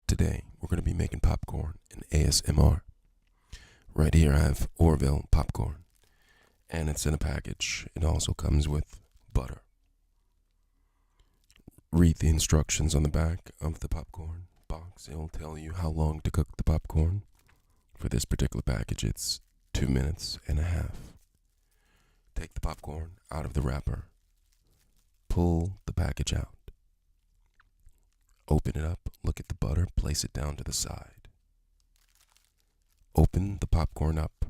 Today, we're going to be making popcorn in ASMR. Right here, I have Orville popcorn, and it's in a package. It also comes with butter. Read the instructions on the back of the popcorn box. It'll tell you how long to cook the popcorn. For this particular package, it's 2 minutes and a half. Take the popcorn out of the wrapper. Pull the package out. Open it up, look at the butter, place it down to the side. Open the popcorn up.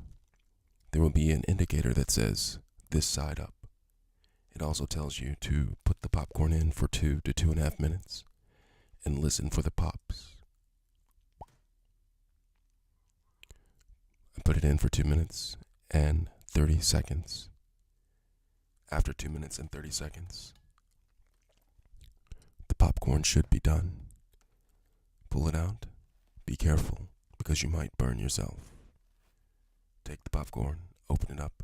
There will be an indicator that says this side up. It also tells you to put the popcorn in for 2 to 2.5 minutes and listen for the pops. I put it in for 2 minutes and 30 seconds. After 2 minutes and 30 seconds, the popcorn should be done. Pull it out. Be careful because you might burn yourself. Take the popcorn, open it up,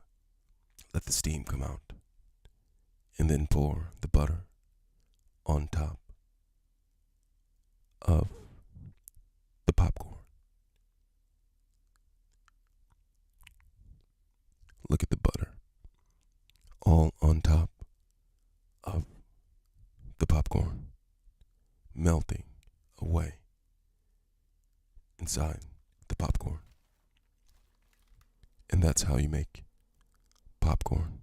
let the steam come out, and then pour the butter on top of the popcorn. Look at the butter all on top of the popcorn, melting away inside the popcorn. And that's how you make popcorn